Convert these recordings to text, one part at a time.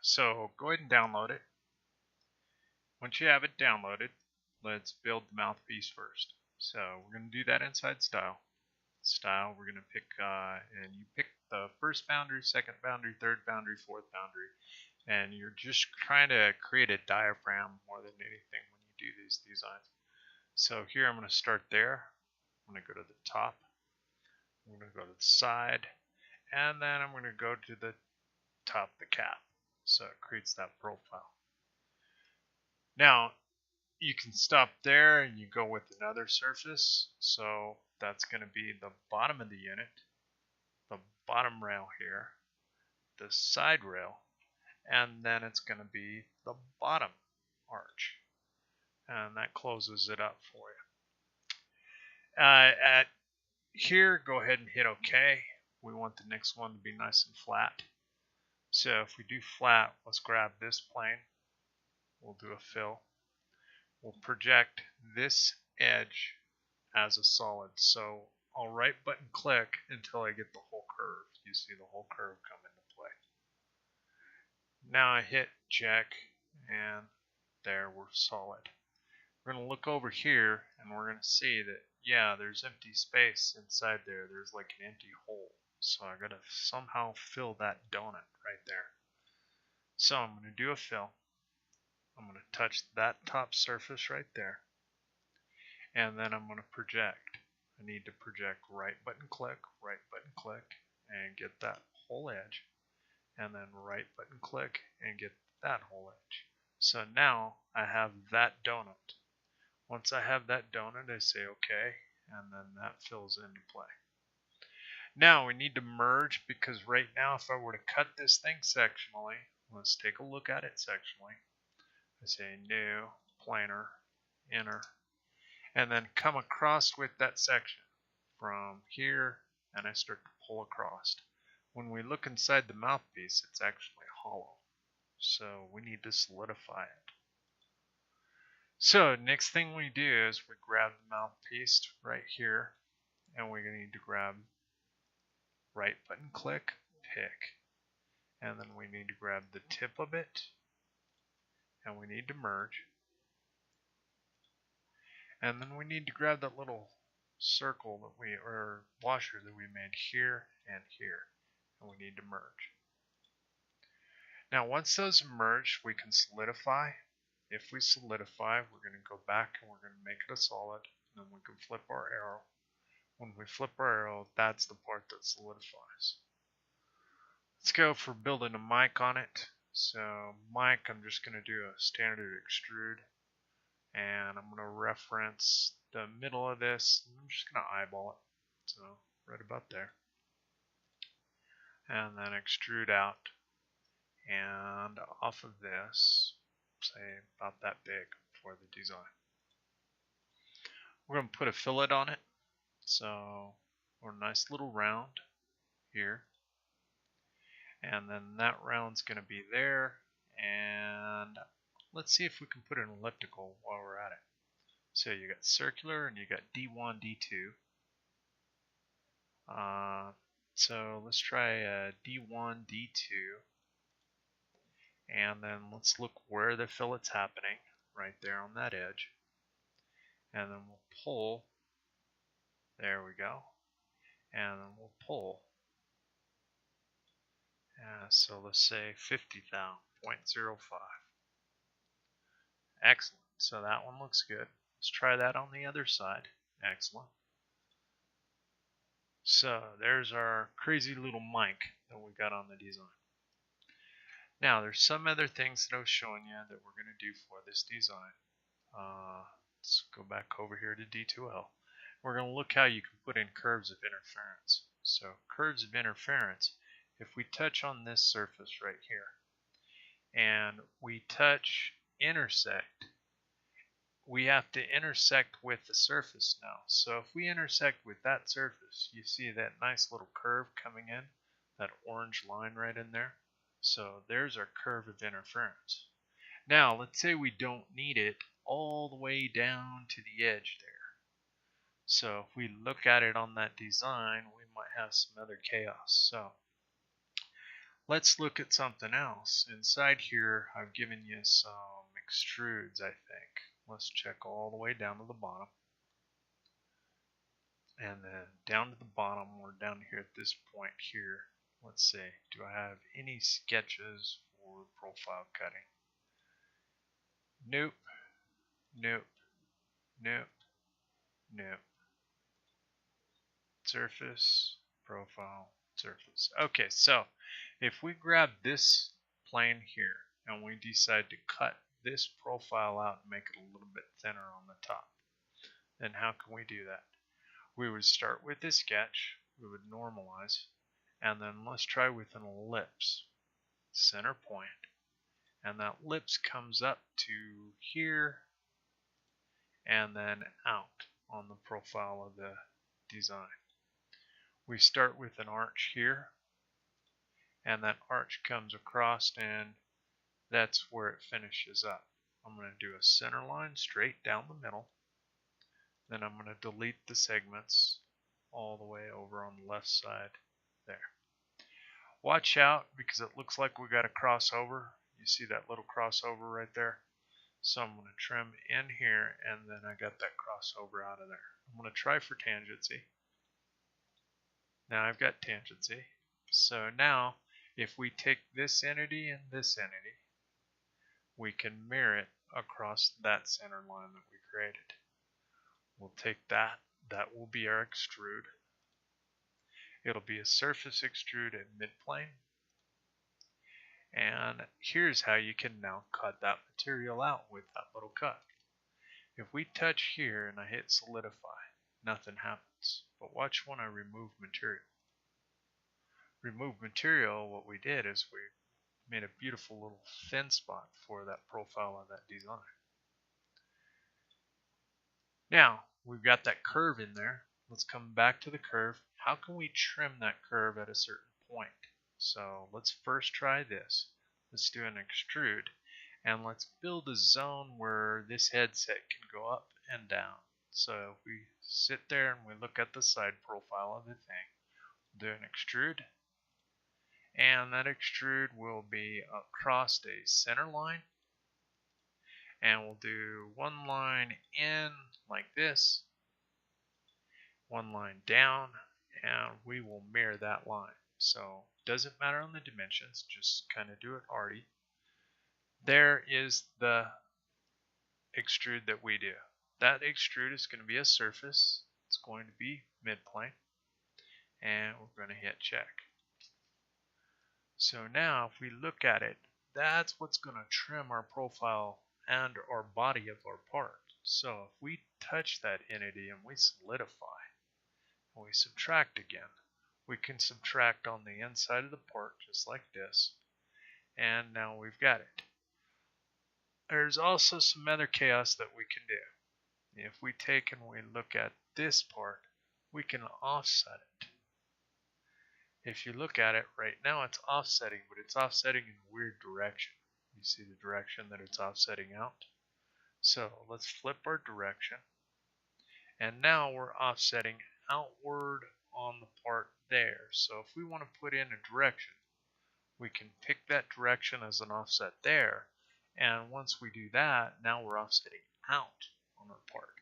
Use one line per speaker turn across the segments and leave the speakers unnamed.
So go ahead and download it. Once you have it downloaded, let's build the mouthpiece first. So we're going to do that inside style. Style, we're going to pick, and you pick the first boundary, second boundary, third boundary, fourth boundary, and you're just trying to create a diaphragm more than anything when you do these designs. So here I'm going to start there. I'm going to go to the top. I'm going to go to the side, and then I'm going to go to the top of the cap. So it creates that profile. Now you can stop there and you go with another surface. So that's going to be the bottom of the unit, the bottom rail here, the side rail, and then it's going to be the bottom arch. And that closes it up for you. At here, go ahead and hit OK. We want the next one to be nice and flat. So if we do flat, let's grab this plane. We'll do a fill. We'll project this edge as a solid. So I'll right button click until I get the whole curve. You see the whole curve come into play. Now I hit check, and there we're solid. We're going to look over here and we're going to see that, yeah, there's empty space inside there. There's like an empty hole. So I got to somehow fill that donut right there. So I'm going to do a fill. I'm going to touch that top surface right there. And then I'm going to project. I need to project right button click, and get that whole edge. And then right button click and get that whole edge. So now I have that donut. Once I have that donut, I say OK, and then that fills into play. Now we need to merge, because right now if I were to cut this thing sectionally, let's take a look at it sectionally. I say new, planar, enter, and then come across with that section from here, and I start to pull across. When we look inside the mouthpiece, it's actually hollow. So we need to solidify it. So next thing we do is we grab the mouthpiece right here, and we're going to need to grab right button click, pick, and then we need to grab the tip of it, and we need to merge, and then we need to grab that little circle that or washer that we made here and here, and we need to merge. Now once those merge, we can solidify. If we solidify, we're going to go back and we're going to make it a solid, and then we can flip our arrow. When we flip our arrow, that's the part that solidifies. Let's go for building a mic on it. So mic, I'm just going to do a standard extrude, and I'm going to reference the middle of this, and I'm just going to eyeball it. So right about there. And then extrude out, and off of this, say about that big for the design. We're going to put a fillet on it. So we're a nice little round here, and then that round's going to be there, and let's see if we can put an elliptical while we're at it. So you got circular and you got D1, D2. So let's try D1, D2, and then let's look where the fillet's happening, right there on that edge, and then we'll pull. There we go. And then we'll pull. So let's say 50 thou, 0.05. Excellent. So that one looks good. Let's try that on the other side. Excellent. So there's our crazy little mic that we got on the design. Now there's some other things that I was showing you that we're going to do for this design. Let's go back over here to D2L. We're going to look how you can put in curves of interference. So curves of interference, if we touch on this surface right here, and we touch intersect, we have to intersect with the surface now. So if we intersect with that surface, you see that nice little curve coming in, that orange line right in there. So there's our curve of interference. Now let's say we don't need it all the way down to the edge there. So if we look at it on that design, we might have some other chaos. So Let's look at something else. Inside here, I've given you some extrudes, I think. Let's check all the way down to the bottom. And then down to the bottom, or down here at this point here, let's see, do I have any sketches for profile cutting? Nope, nope, nope, nope. Surface, profile, surface. Okay, so if we grab this plane here and we decide to cut this profile out and make it a little bit thinner on the top, then how can we do that? We would start with this sketch, we would normalize, and then let's try with an ellipse, center point, and that ellipse comes up to here and then out on the profile of the design. We start with an arch here, and that arch comes across, and that's where it finishes up. I'm going to do a center line straight down the middle. Then I'm going to delete the segments all the way over on the left side there. Watch out, because it looks like we got a crossover. You see that little crossover right there? So I'm going to trim in here, and then I got that crossover out of there. I'm going to try for tangency. Now I've got tangency. So now if we take this entity and this entity, we can mirror it across that center line that we created. We'll take that, that will be our extrude. It'll be a surface extrude at midplane. And here's how you can now cut that material out with that little cut. If we touch here and I hit solidify, nothing happens. But watch when I remove material. Remove material, what we did is we made a beautiful little thin spot for that profile of that design. Now, we've got that curve in there. Let's come back to the curve. How can we trim that curve at a certain point? So let's first try this. Let's do an extrude, and let's build a zone where this headset can go up and down. So if we sit there and we look at the side profile of the thing, we'll do an extrude, and that extrude will be across a center line, and we'll do one line in like this, one line down, and we will mirror that line. So it doesn't matter on the dimensions, just kind of do it arty. There is the extrude that we do. That extrude is going to be a surface. It's going to be midplane, and we're going to hit check. So now if we look at it, that's what's going to trim our profile and our body of our part. So if we touch that entity and we solidify, and we subtract again, we can subtract on the inside of the part just like this, and now we've got it. There's also some other chaos that we can do. If we take and we look at this part, we can offset it. If you look at it right now, it's offsetting, but it's offsetting in a weird direction. You see the direction that it's offsetting out? So let's flip our direction, and now we're offsetting outward on the part there. So if we want to put in a direction, we can pick that direction as an offset there, and once we do that, now we're offsetting out on our part.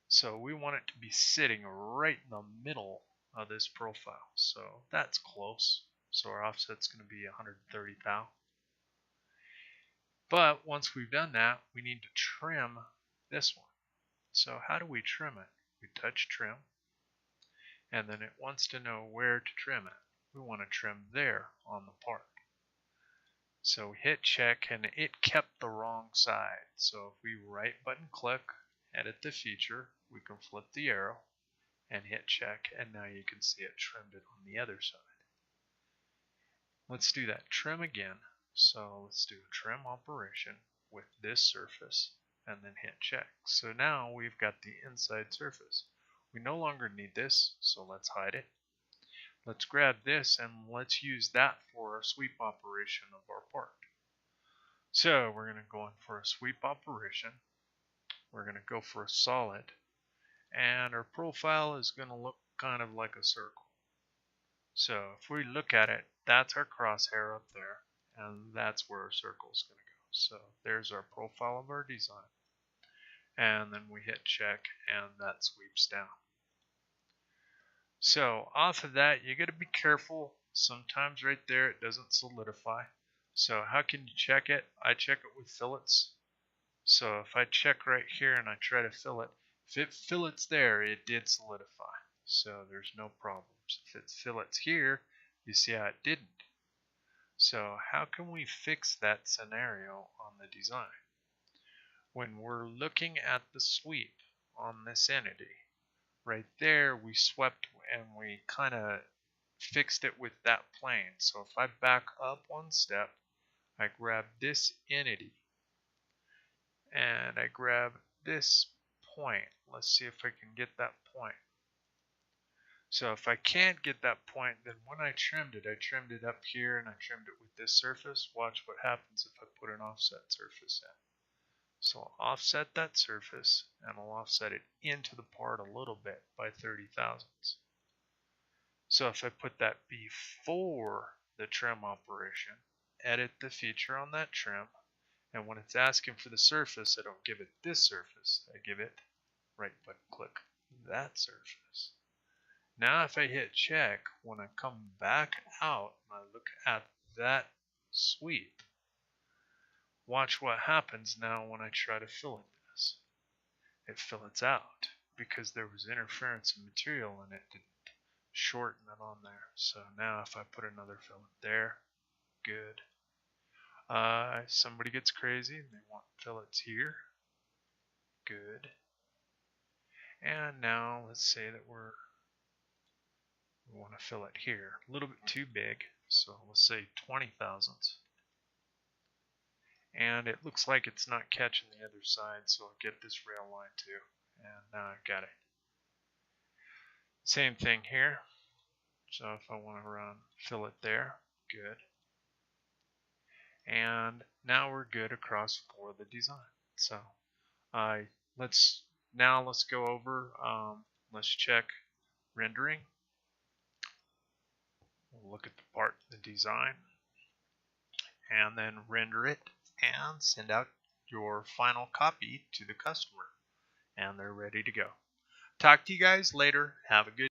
So we want it to be sitting right in the middle of this profile. So that's close. So our offset's going to be 130 thou. But once we've done that, we need to trim this one. So how do we trim it? We touch trim, and then it wants to know where to trim it. We want to trim there on the part. So we hit check, and it kept the wrong side. So if we right button click, edit the feature, we can flip the arrow and hit check, and now you can see it trimmed it on the other side. Let's do that trim again. So let's do a trim operation with this surface and then hit check. So now we've got the inside surface. We no longer need this, so let's hide it. Let's grab this and let's use that for a sweep operation of our part. So we're going to go in for a sweep operation. We're going to go for a solid, and our profile is going to look kind of like a circle. So if we look at it, that's our crosshair up there, and that's where our circle is going to go. So there's our profile of our design. And then we hit check, and that sweeps down. So off of that, you got to be careful. Sometimes right there it doesn't solidify. So how can you check it? I check it with fillets. So if I check right here and I try to fill it, if it fillets there, it did solidify. So there's no problems. If it fillets here, you see how it didn't. So how can we fix that scenario on the design? When we're looking at the sweep on this entity, right there we swept and we kind of fixed it with that plane. So if I back up one step, I grab this entity and I grab this point. Let's see if I can get that point. So if I can't get that point, then when I trimmed it up here and I trimmed it with this surface. Watch what happens if I put an offset surface in. So I'll offset that surface and I'll offset it into the part a little bit by 30 thousandths. So if I put that before the trim operation, edit the feature on that trim, and when it's asking for the surface, I don't give it this surface, I give it right button click that surface. Now if I hit check, when I come back out and I look at that sweep, watch what happens now when I try to fillet this. It fillets out because there was interference of material and it didn't shorten it on there. So now if I put another fillet there, good. Somebody gets crazy and they want fillets here, good. And now let's say that we want to fillet here, a little bit too big, so let's say 20 thousandths. And it looks like it's not catching the other side, so I'll get this rail line too. And now I've got it. Same thing here. So if I want to run fillet there, good. And now we're good across for the design. So let's go over, let's check rendering. We'll look at the part, the design, and then render it and send out your final copy to the customer. And they're ready to go. Talk to you guys later. Have a good